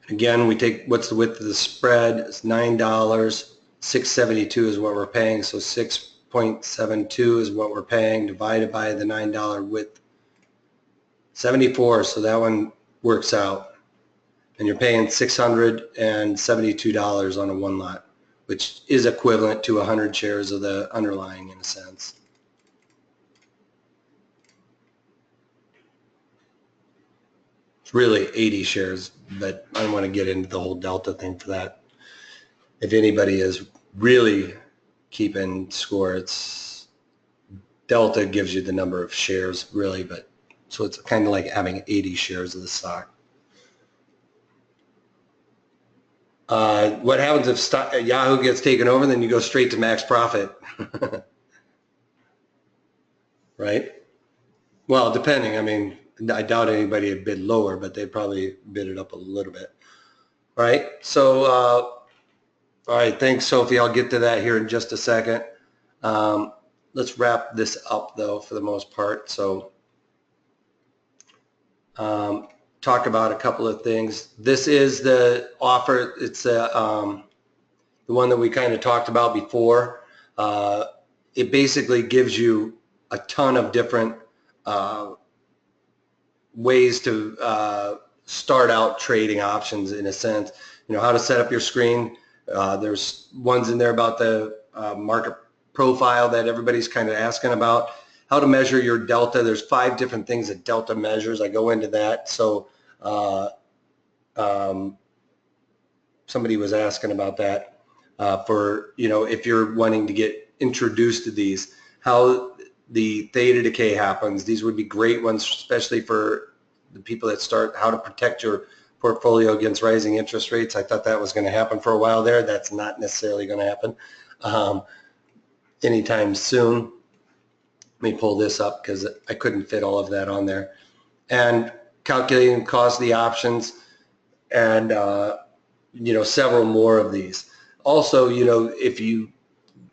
Again, we take what's the width of the spread. It's $9. 6.72 is what we're paying, so 6.72 is what we're paying divided by the $9 width. 74, so that one works out. And you're paying $672 on a one lot, which is equivalent to 100 shares of the underlying in a sense. It's really 80 shares, but I don't want to get into the whole delta thing for that. If anybody is really keeping score, it's delta gives you the number of shares really, but so it's kind of like having 80 shares of the stock. What happens if Yahoo gets taken over? Then you go straight to max profit. Right? Well, depending. I mean, I doubt anybody would bid lower, but they'd probably bid it up a little bit. All right. So, all right. Thanks, Sophie. I'll get to that here in just a second. Let's wrap this up, though, for the most part. So, talk about a couple of things. This is the offer. It's the one that we kind of talked about before. It basically gives you a ton of different ways to start out trading options in a sense. You know, how to set up your screen. There's ones in there about the market profile that everybody's kind of asking about. How to measure your delta. There's 5 different things that delta measures. I go into that. So somebody was asking about that for, you know, if you're wanting to get introduced to these, how the theta decay happens. These would be great ones, especially for the people that start, how to protect your portfolio against rising interest rates. I thought that was going to happen for a while there. That's not necessarily going to happen anytime soon. Let me pull this up because I couldn't fit all of that on there. And calculating the cost of the options, and you know, several more of these. Also, you know, if you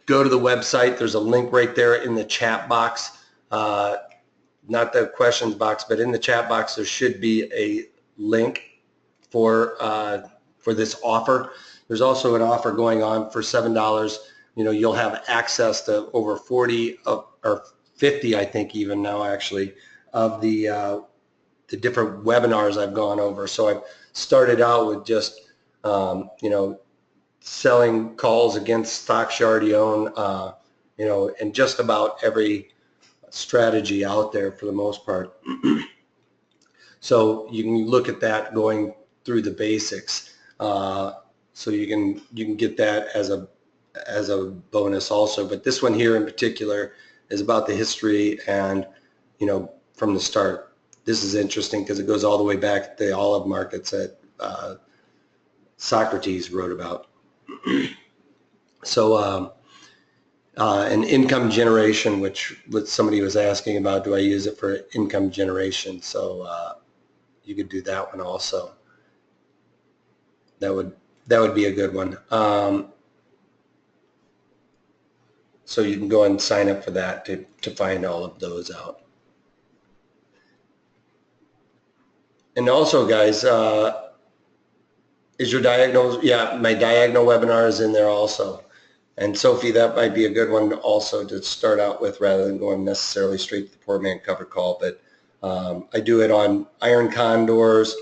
go to the website, there's a link right there in the chat box, not the questions box, but in the chat box there should be a link for this offer. There's also an offer going on for $7. You know, you'll have access to over 40 or 50, I think even now actually, of the different webinars I've gone over. So I've started out with just you know, selling calls against stocks you already own, you know, and just about every strategy out there for the most part. So you can look at that going through the basics. So you can get that as a bonus also. But this one here in particular is about the history and, you know, from the start. This is interesting because it goes all the way back to the olive markets that Socrates wrote about. So and income generation, which somebody was asking about, do I use it for income generation? So you could do that one also. That would be a good one. So you can go and sign up for that to find all of those out. And also, guys, is your diagonal? Yeah, my diagonal webinar is in there also. And Sophie, that might be a good one also to start out with rather than going necessarily straight to the poor man covered call. But I do it on iron condors,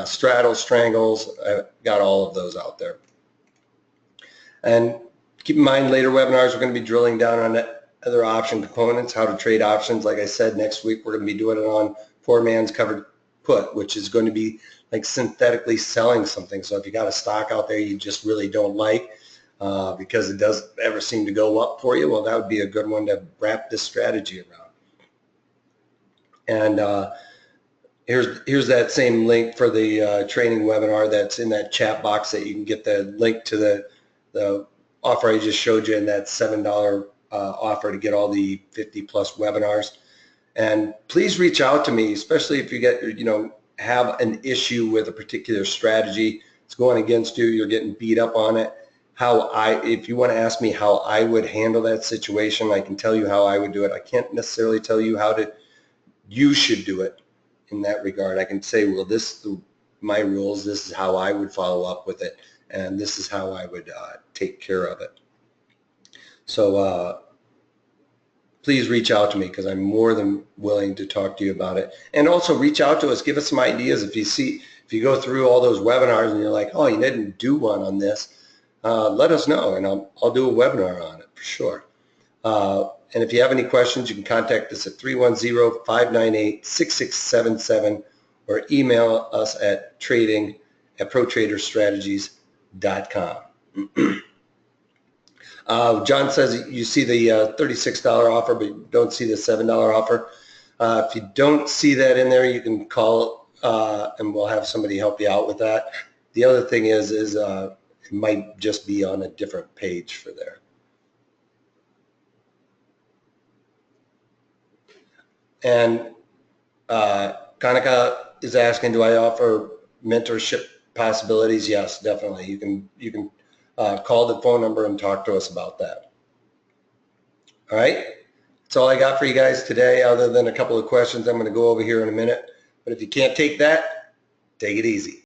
straddle strangles. I've got all of those out there. And keep in mind, later webinars, we're going to be drilling down on other option components, how to trade options. Like I said, next week we're going to be doing it on poor man's covered put, which is going to be like synthetically selling something. So if you got a stock out there you just really don't like because it doesn't ever seem to go up for you, well, that would be a good one to wrap this strategy around. And here's that same link for the training webinar that's in that chat box that you can get the link to the offer I just showed you in that $7 offer to get all the 50 plus webinars. And please reach out to me, especially if you have an issue with a particular strategy. It's going against you, you're getting beat up on it. If you want to ask me how I would handle that situation, I can tell you how I would do it. I can't necessarily tell you how you should do it in that regard. I can say, well, this is my rules, this is how I would follow up with it, and this is how I would take care of it. So please reach out to me because I'm more than willing to talk to you about it. And also reach out to us, give us some ideas. If you go through all those webinars and you're like, oh, you didn't do one on this, let us know and I'll do a webinar on it for sure. And if you have any questions, you can contact us at 310-598-6677 or email us at trading@protraderstrategies.com. John says you see the $36 offer, but you don't see the $7 offer. If you don't see that in there, you can call and we'll have somebody help you out with that. The other thing is it might just be on a different page for there. And Kanika is asking, do I offer mentorship possibilities? Yes, definitely. You can call the phone number and talk to us about that. All right, that's all I got for you guys today, other than a couple of questions I'm going to go over here in a minute. But if you can't take that, take it easy.